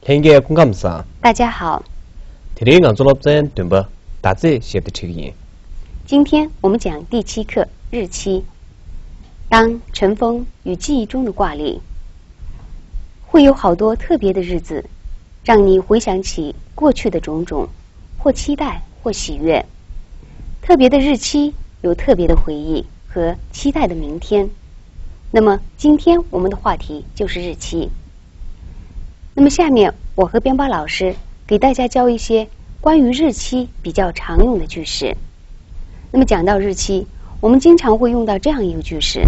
행계 공감사. 大家好， 드링 안전업전 듬버 다지 시에드 책이. 今天我们讲第7课日期。当尘封与记忆中的挂历，会有好多特别的日子，让你回想起过去的种种，或期待，或喜悦。特别的日期有特别的回忆和期待的明天。那么今天我们的话题就是日期。那么下面我和边巴老师给大家教一些关于日期比较常用的句式。那么讲到日期，我们经常会用到这样一个句式：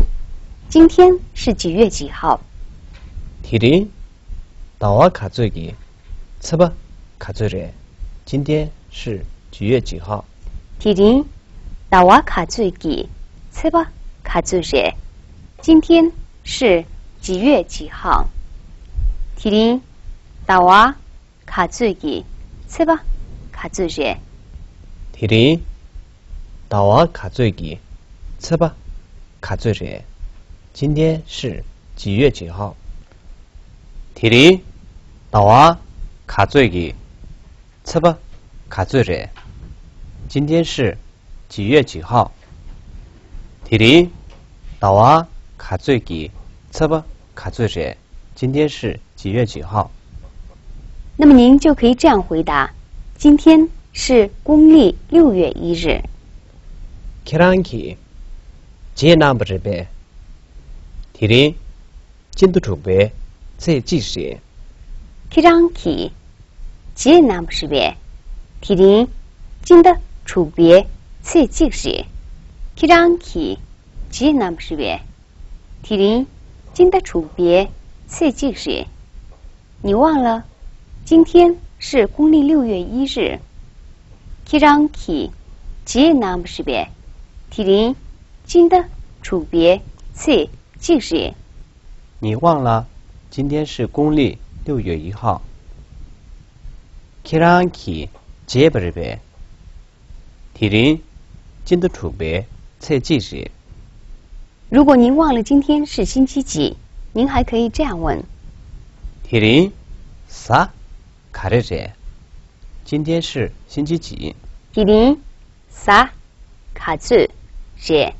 今天是几月几号？ 드링 나와 가족이 쳐봐 가족래. 今天是几月几号？ 드링 나와 가족이 쳐봐 가족래. 今天是几月几号？ 드링 나와 가족이 쳐봐 가족래. 드링 나와 가족이 쳐봐 가족래. 今天是几月几号？ 드링 나와 가족이 쳐봐 가족래. 今天是几月几号？ 드링 나와 가족이 쳐봐 가족래. 今天是几月几号？那么您就可以这样回答：今天是公历6月1日。 계란기 제남버르베 드링 진도주베 제지시. 키랑키 제남버르베 드링 진도주베 제지시. 키랑키 제남버르베 드링 진도주베 제지시. 你忘了今天是公历6月1日。 키랑키 제남버르베 드링 진도주베 제지시. 你忘了今天是公历6月1号。 계란기 제버르베 드링 진도주베 제지시. 如果您忘了今天是星期几，您还可以这样问： 드링 사 가르제. 今天是星期几？ 드링 사 가르제.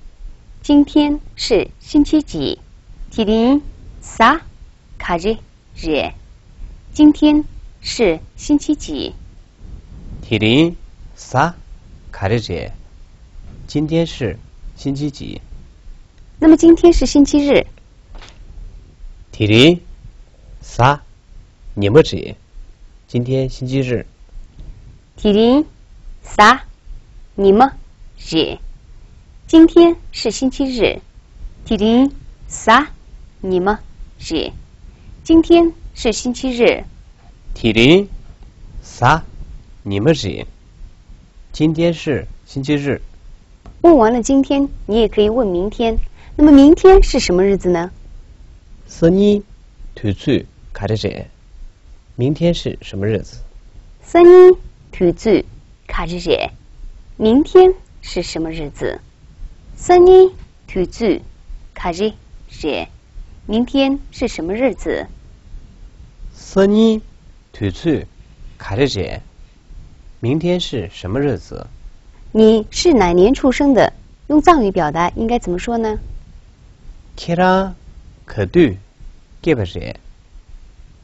今天是星期几？ 드링 사 가르제. 今天是星期几？ 드링 사 가르제. 今天是星期几？那么今天是星期日。 드링 사 니머지. 今天星期日。 드링 사 니머지. 今天是星期日。 드링 사 니머지. 今天是星期日。 드링 사 니머지. 今天是星期日。问完了今天，你也可以问明天。那么明天是什么日子呢？ 선이 되주 가르제. 明天是什么日子？ 선이 되주 가르제. 明天是什么日子？ 선이 되주 가르제. 明天是什么日子？ 선이 되주 가르제. 明天是什么日子？你是哪年出生的？用藏语表达应该怎么说呢？ 케라 그두 깨버제.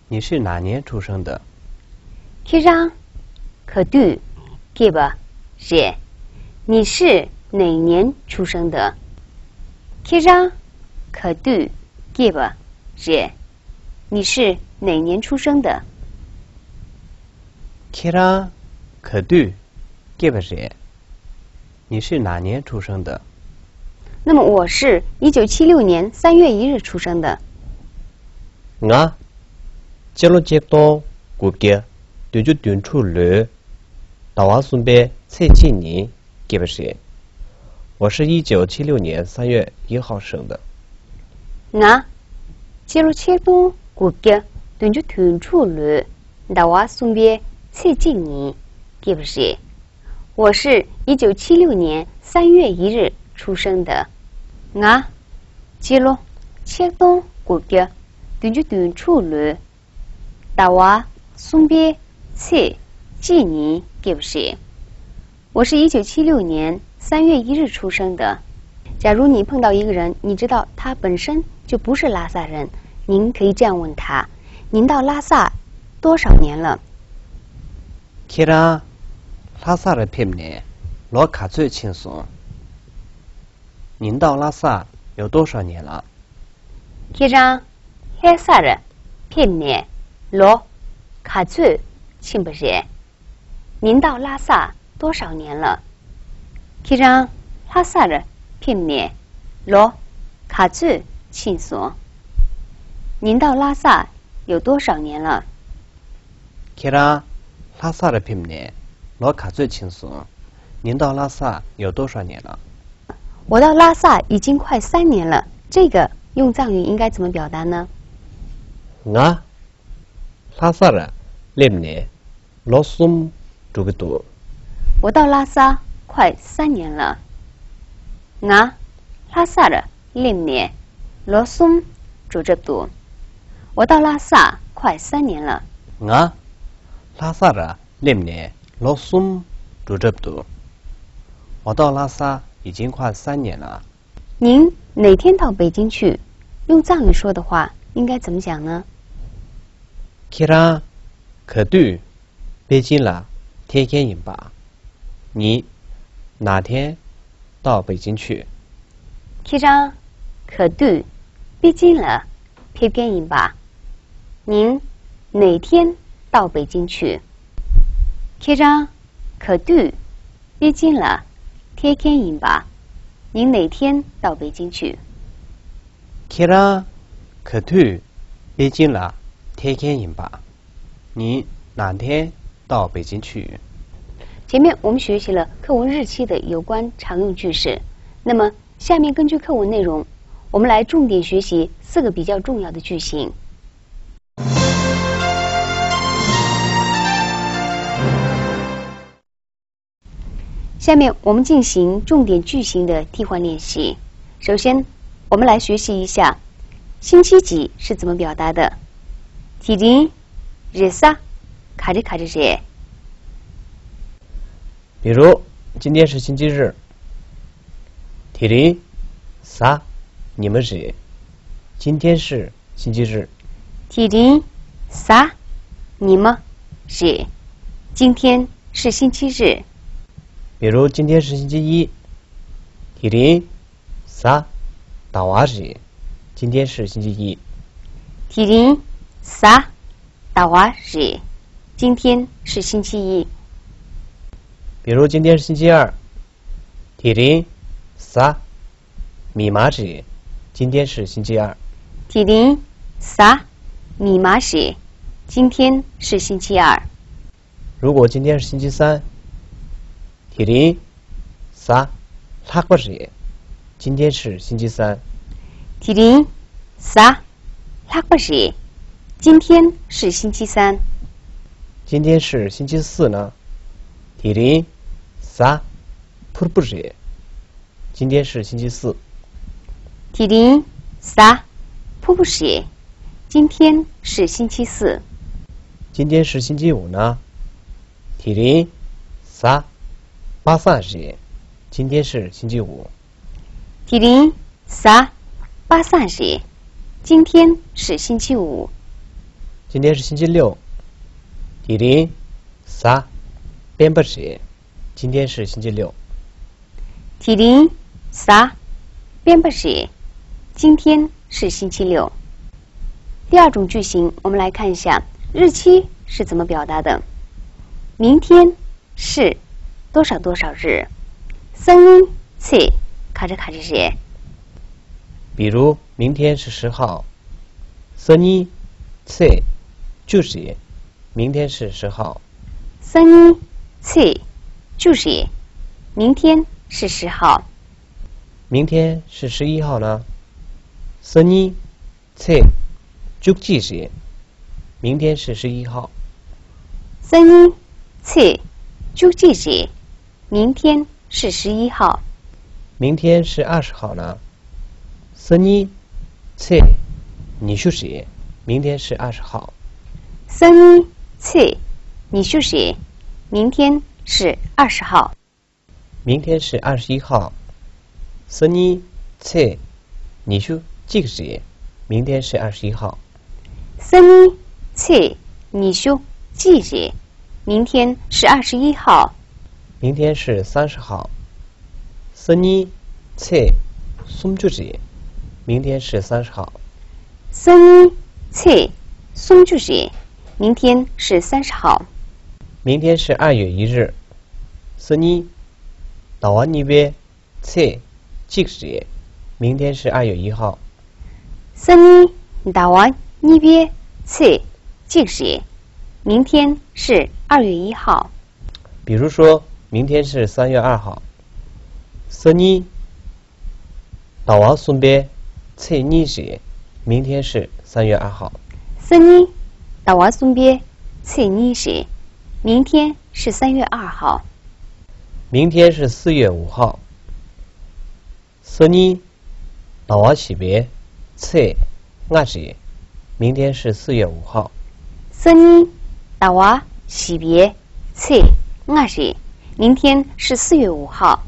你是哪年出生的？ 키랑 그두 깨버제. 你是哪年出生的？ 키랑 그두 깨버제. 你是哪年出生的？ 케라 그두 깨버제. 你是哪年出生的？ 那么我是1976年3月1日出生的。 nga 젤로제도 국게 düdüdünçulü 다와순베 최진이 깨버제. 我是1976年3月1号生的。 나 젤로제도 국게 düdüdünçulü 다와순베 최진이 깨버제. 我是1976年3月1日出生的。 나 젤로제도 국게 düdüdünçulü 다와순베 松别切记你给不是？我是1976年3月1日出生的。假如你碰到一个人，你知道他本身就不是拉萨人，您可以这样问他：您到拉萨多少年了？ 키라 라사를 핍네 너 가最轻松您到拉萨有多少年了？ 키랑 해사를 핍네 너 가最轻不是？您到拉萨多少年了？ 키랑 라사를 핍네 너 가最轻松您到拉萨有多少年了？ 키라拉萨的 핍네 너 가最轻松您到拉萨有多少年了？ 我到拉萨已经快3年了，这个用藏语应该怎么表达呢？ nga 라사를 핍네 너 숨 두기도 我到拉萨快3年了。nga 라사를 핍네 너 숨 두기도我到拉萨快3年了。 nga 라사를 핍네 너 숨 두기도我到拉萨已经快3年了。 您哪天到北京去？用藏语说的话应该怎么讲呢？ 키라 그두 베이징라 태견인바你哪天到北京去？ 키랑可对北京了贴根音吧。您哪天到北京去？ 키랑可对北京了贴根音吧。您哪天到北京去？ 키라 그두 베이징라 태견인바你哪天到北京去？ 前面我们学习了课文日期的有关常用句式，那么下面根据课文内容，我们来重点学习4个比较重要的句型。下面我们进行重点句型的替换练习。首先，我们来学习一下星期几是怎么表达的。티린日啥卡着。比如今天是星期日 티린 사你们是今天是星期日 티린 사你们是今天是星期日。比如今天是星期一 티린 사 다와是今天是星期一 티린 사 다와是今天是星期一。比如今天是星期二 티린 사 미마是今天是星期二 티린 사 미마是今天是星期二。如果今天是星期三 티린 사 학바是今天是星期三 티린 사 학바是今天是星期三。今天是星期四呢 티린 사 푸르푸是今天是星期四 티린 사 푸푸是今天是星期四。今天是星期五呢 티린 사巴萨是今天是星期五 티린 사巴萨是今天是星期五。今天是星期六 티린 사 뱀바是今天是星期六 티린 사 뱀바是今天是星期六。第二种句型，我们来看一下日期是怎么表达的。明天是多少多少日？生日卡着。比如明天是10号 生日就是明天是10号。生日就是明天是10号。明天是11号呢？生日就是明天是11号。生日就是明天是11号。明天是20号呢？生日你就是明天是20号。生日치你休息明天是20号明天是21号。스니 체你休几个时？明天是21号。스니 치你休几时？明天是21号。明天是30号。스니 체 숨주지明天是30号。스니 치 숨주지明天是30号。明天是2月1日。스니 나와니베 체几个时？明天是2月1号。스니 나와니베 체几个时？明天是2月1号。比如说，明天是3月2号。스니 나와순베 체2시明天是3月2号。스니 나와순베 체2시明天是3月2号。明天是4月5号。스니 나와시베 체2시明天是4月5号。스니 나와시베 체2시明天是4月5号。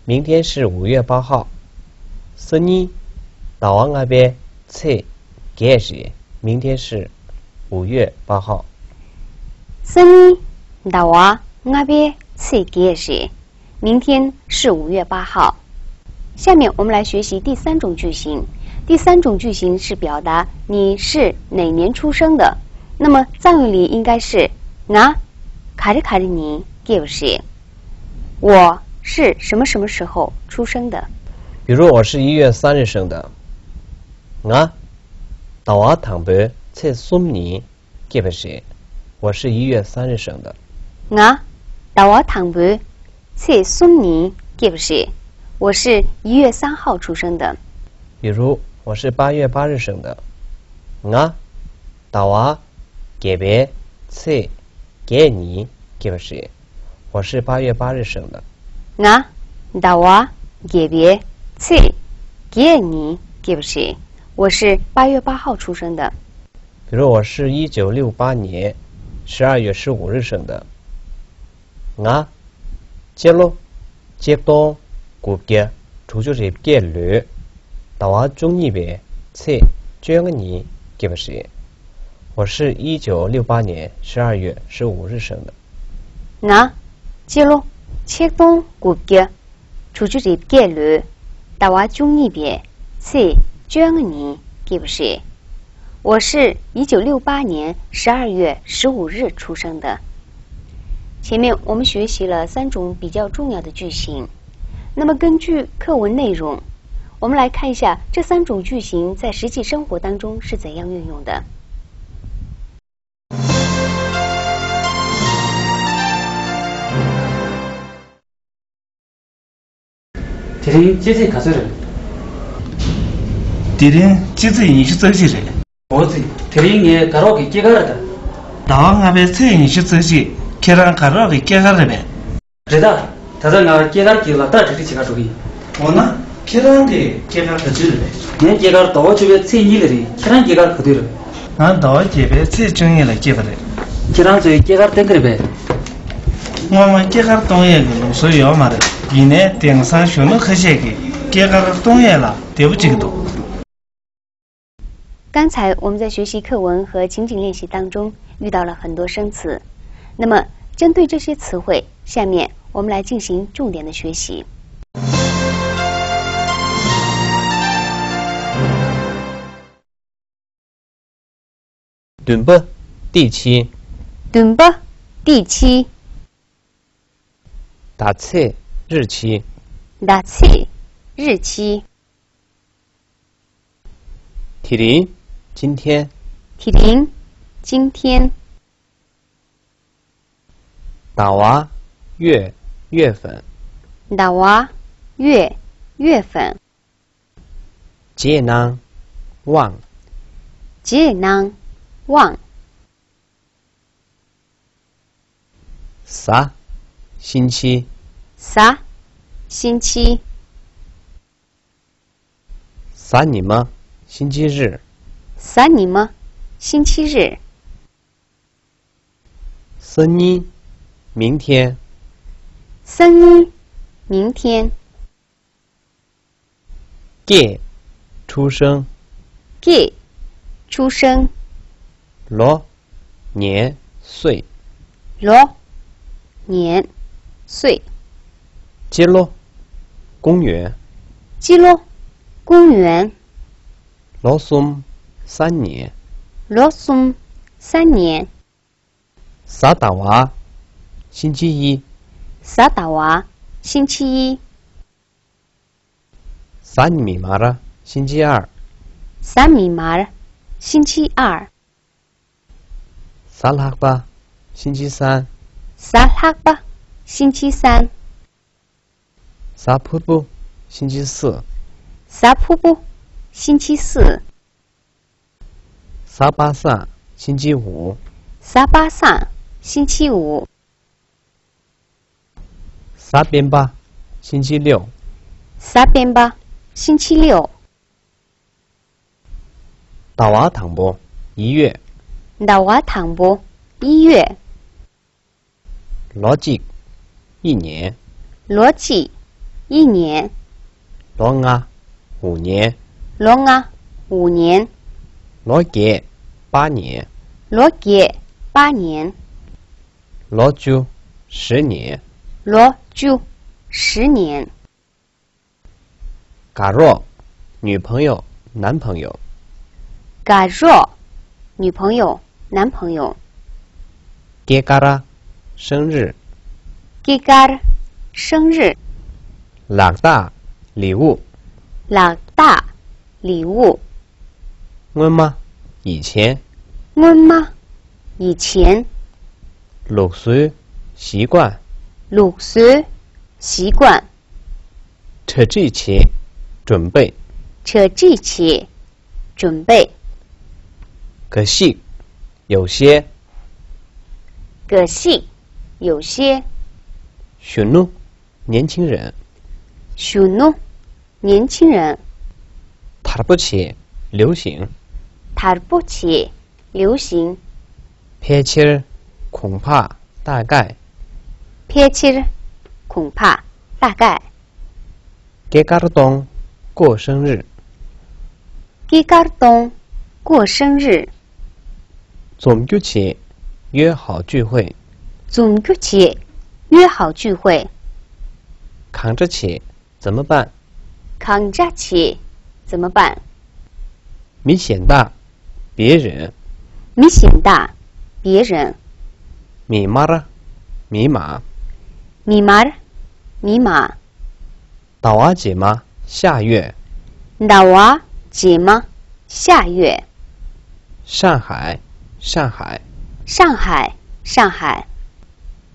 明天是5月8号。스니 나와가베 체2시明天是5月8号。스니 나와가베 체2시明天是5月8号。下面我们来学习第3种句型。第3种句型是表达你是哪年出生的。那么藏语里应该是나 가르가르니 기억시我是什么什么时候出生的。比如我是1月3日生的。나 나와탕베 체 숨니 기억시我是1月3日生的。나 나와탕베 체 숨니 기억시我是1月3号出生的。比如我是8月8日生的。나 나와게베 체 게니 기억시我是8月8日生的。나 나와게베 체 게니 기억시我是8月8号出生的。比如我是1968年12月15日生的。나 제로 제동 곱게 조조립게 르 나와 중립의 체捐你 기억시我是1968年12月15日生的。나 제로 제동 곱게 조조립게 르 나와 중립의 체捐你 기억시我是1968年12月15日出生的。前面我们学习了3种比较重要的句型，那么根据课文内容，我们来看一下这3种句型在实际生活当中是怎样运用的。디린 제제 가서를 디린 제제 인시 저지래 뭐지 디린에 가로기 깨가라다 나왕아베 체 인시 저지 계란 가로기 깨가라베 그래다 다자가 깨갈 길라다 저기 저기 오나 계란게 깨갈 저지래 내 깨갈 더 주베 체니들이 계란 깨갈 그대로 난 너제베 체 중에라 깨버래 계란 저기 깨갈 땡그레베 뭐만 깨갈 동에 소요 말에 이내 땡산 쇼는 허세게 깨갈 동에라 대부지기도刚才我们在学习课文和情景练习当中遇到了很多生词，那么针对这些词汇，下面我们来进行重点的学习。dunpa第7 dunpa第7打测日期。打测日期。体今天。体林今天。打娃月份。打娃月份。节囊忘。节囊忘。啥星期。啥星期。啥你吗星期日。啥你吗星期日。生日，明天。生日，明天。给，出生。给，出生。罗，年岁。罗，年岁。街路，公园。基洛，公园。罗松，3年。罗松，3年。萨达瓦，星期一。萨达瓦，星期一。萨尼米马拉，星期二。萨米马尔，星期二。萨拉巴，星期三。萨哈巴，星期三。萨瀑布，星期四。萨瀑布，星期四。萨巴萨，星期五。萨巴萨，星期五。萨边巴，星期六。萨边巴，星期六。达瓦唐波，1月。达瓦唐波，1月。罗吉，1年。罗吉，1年。罗阿，5年。罗阿，5年。罗杰，8年。罗杰，8年。罗朱，10年。罗朱，10年。嘎若，女朋友，男朋友。嘎若，女朋友，男朋友。给嘎拉，生日。给嘎尔，生日。拉大，礼物。老大，礼物。我吗？以前。我吗？以前。6岁，习惯。6岁，习惯。扯这前，准备。扯这些，准备。可惜，有些。可惜，有些。许诺，年轻人。许诺，年轻人。塔不起，流行。塔不起，流行。撇切儿，恐怕，大概。撇切，恐怕，大概。给嘎尔东，过生日。给嘎尔东，过生日。总聚起，约好聚会。总聚起，约好聚会。扛着起，怎么办？扛着起，怎么办？米显大，别人。米显大，别人。米妈了，密码。密码，密码。达瓦姐吗？下月。达瓦姐吗？下月。上海，上海。上海，上海。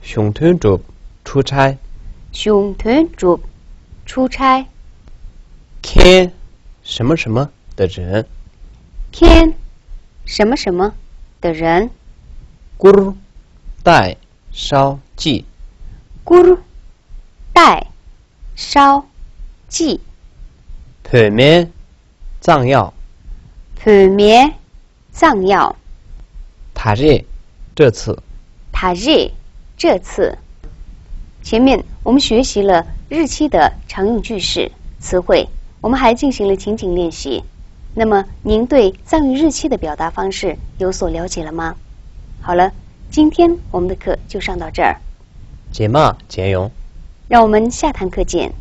熊团主出差。熊团主出差。看什么什么的人。看什么什么的人。咕噜带烧祭。咕噜带烧祭。盘面藏药。盘面藏药。他热这次。他热这次。前面我们学习了日期的常用句式、词汇，我们还进行了情景练习。那么您对藏语日期的表达方式有所了解了吗？好了，今天我们的课就上到这儿，解码解用。让我们下堂课见。